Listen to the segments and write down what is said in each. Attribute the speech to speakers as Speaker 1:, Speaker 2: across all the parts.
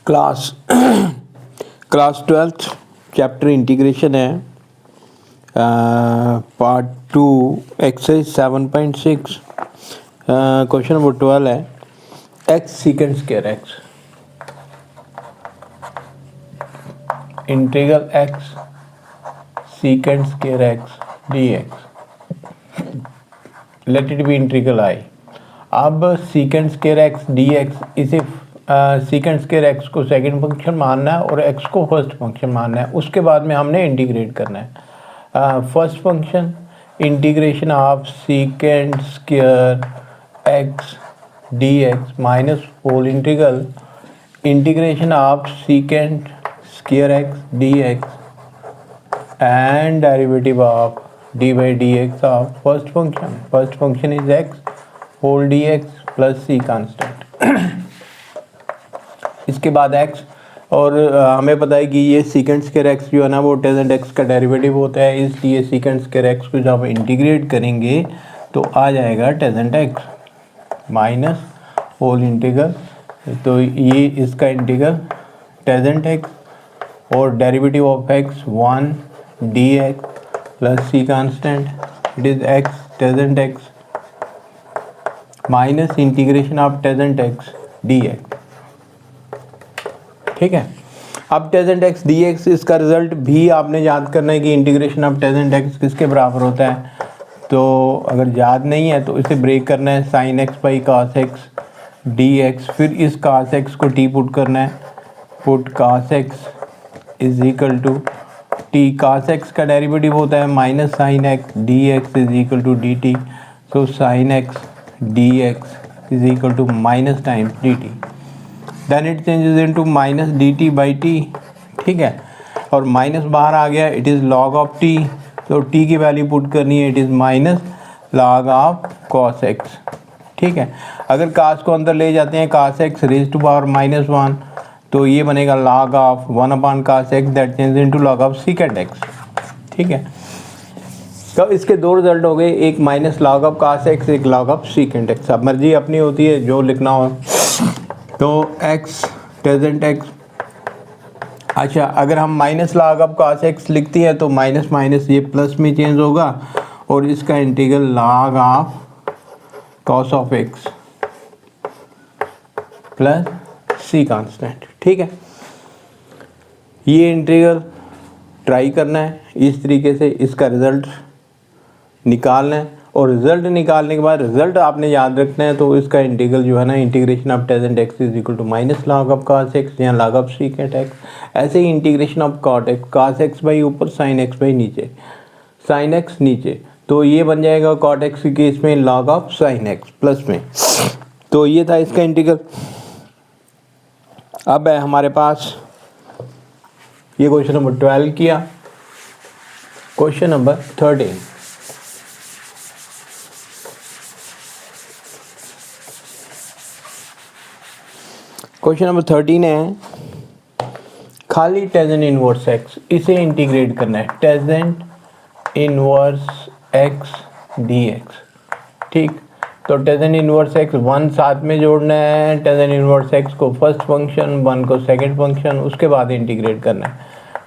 Speaker 1: Class class 12th chapter integration है, part 2 exercise 7.6 question number 12 है x secant square x integral x secant square x d x let it be integral I. अब secant square x d x, इसे secant square x को second function मानना है और x को first function मानना है। उसके बाद में हमने इंटीग्रेट करना है। First function integration of secant square x d x minus whole integral integration of secant square x d x and derivative of d by d x of first function. First function is x whole d x plus c constant. इसके बाद x और हमें पता है कि ये secant square x जो है ना वो टेजेंट x का डेरिवेटिव होता है, इसलिए सीकेंड स्क्वायर x को जब इंटीग्रेट करेंगे तो आ जाएगा tangent x minus whole integral. तो ये इसका इंटीग्रल टेजेंट x और derivative of x 1 dx plus c constant, it is x tangent x minus integration of tangent x dx। ठीक है, अब टेजेंट एक्स डी एक्स, इसका रिजल्ट भी आपने याद करना है कि इंटीग्रेशन ऑफ टेजेंट एक्स किसके बराबर होता है। तो अगर याद नहीं है तो इसे ब्रेक करना है, sine x by cos x d x, फिर इस कास एक्स को टी पुट करना है, put cos x is equal to t. Cos x का डेरिवेटिव होता है minus sine x d x is equal to d t. So sine x d x is equal to minus times d t, then it changes into minus d t by t. ठीक है, और minus बाहर आ गया, it is log of t, तो t की value put करनी है, it is minus log of cos x. ठीक है, अगर कास को अंदर ले जाते हैं, cos x raise to power minus 1, तो ये बनेगा log of 1 upon cos x that change into log of secant x. ठीक है, तो इसके दो रिजल्ट हो गए, एक minus log of cos x, एक लॉग ऑफ सीकेंड एक्स। अब मर्जी अपनी होती है जो लिखना हो। तो x टेजेंट x, अच्छा अगर हम minus log of cos x लिखती है तो माइनस माइनस ये प्लस में चेंज होगा और इसका integral log of cos of x plus c constant. ठीक है, ये इंटीग्रल ट्राई करना है, इस तरीके से इसका रिजल्ट निकालना है और रिजल्ट निकालने के बाद रिजल्ट आपने याद रखना है। तो इसका इंटीग्रल जो है ना, integration of tangent x is equal to minus log of cos x या लॉग ऑफ सीकेंट एक्स। ऐसे ही integration of cot x, cos x by ऊपर, साइन एक्स बाई नीचे, साइन एक्स नीचे, तो ये बन जाएगा कॉट एक्स के केस में log of sine x plus में। तो ये था इसका इंटीग्रल। अब है हमारे पास ये क्वेश्चन नंबर 12 किया, क्वेश्चन नंबर 13। क्वेश्चन नंबर 13 है, खाली टेजेंट इनवर्स एक्स, इसे इंटीग्रेट करना है, tangent inverse x d x. ठीक, तो टेजेंट इनवर्स एक्स 1 साथ में जोड़ना है, टेजेंट इनवर्स एक्स को फर्स्ट फंक्शन, 1 को सेकंड फंक्शन, उसके बाद इंटीग्रेट करना है।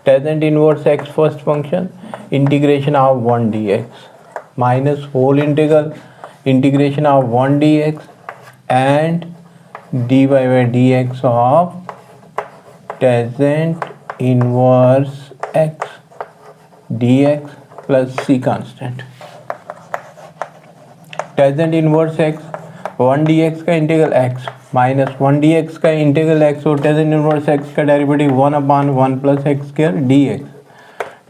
Speaker 1: Tangent inverse x first function integration of 1 d x minus whole integral integration of 1 d x and dy by dx of tangent inverse x dx plus c constant। tangent inverse x 1 dx का integral x minus 1 dx का integral x और tangent inverse x का derivative 1 upon 1 plus x square dx।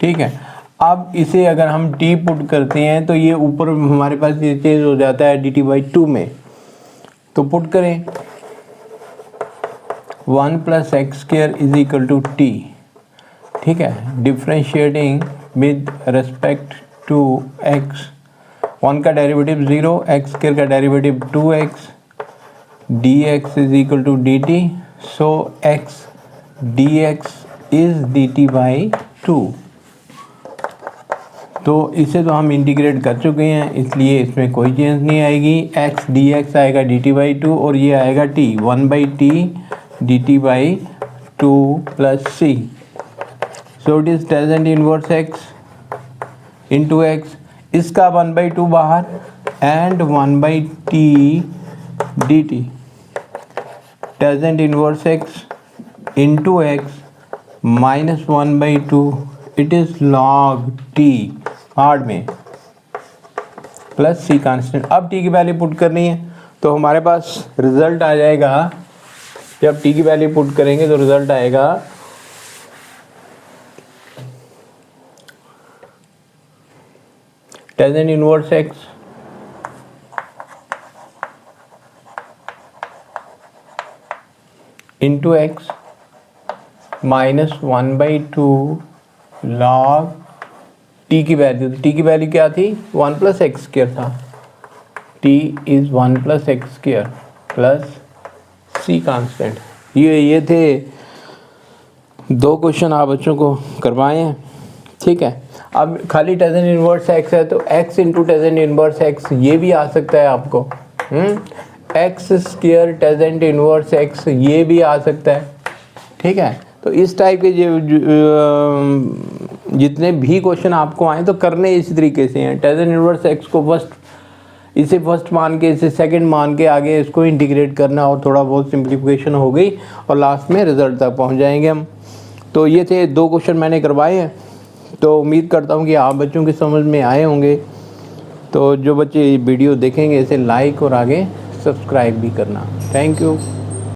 Speaker 1: ठीक है, अब इसे अगर हम t पुट करते हैं तो ये ऊपर हमारे पास ये चेंज हो जाता है dt बाई 2 में, तो पुट करें 1 plus x square is equal to t. ठीक है, differentiating with respect to x, 1 का डेरिवेटिव 0, एक्स स्क्वायर का derivative 2x, d x is equal to d t. So x d x is d t by 2। तो इसे तो हम integrate कर चुके हैं, इसलिए इसमें कोई चेंज नहीं आएगी। एक्स डी एक्स आएगा डी टी बाई 2 और ये आएगा T, 1 by T D t by 2 plus c. So it is tangent inverse x into x. इसका 1/2 बाहर and 1/t dt. Tangent inverse x into x minus 1/2. It is log t hard में plus c constant. अब T की value put करनी है तो हमारे पास result आ जाएगा. जब टी की वैल्यू पुट करेंगे तो रिजल्ट आएगा tangent inverse x into x minus 1/2 log t की वैल्यू. टी की वैल्यू क्या थी? 1 + x² था. t इज 1 + x² प्लस सी कांस्टेंट. ये थे 2 क्वेश्चन आप बच्चों को करवाए हैं. ठीक है. अब खाली टेंजेंट इनवर्स x है तो x into tangent inverse x ये भी आ सकता है आपको. x² टेंजेंट इनवर्स x ये भी आ सकता है. ठीक है. तो इस टाइप के जितने भी क्वेश्चन आपको आए तो करने इसी तरीके से हैं. टेंजेंट इनवर्स x को इसे फर्स्ट मान के इसे सेकंड मान के आगे इसको इंटीग्रेट करना और थोड़ा बहुत सिंप्लीफिकेशन हो गई और लास्ट में रिजल्ट तक पहुंच जाएंगे हम. तो ये थे 2 क्वेश्चन मैंने करवाए हैं. तो उम्मीद करता हूँ कि आप बच्चों की समझ में आए होंगे. तो जो बच्चे वीडियो देखेंगे इसे लाइक और आगे सब्सक्राइब भी करना. Thank you.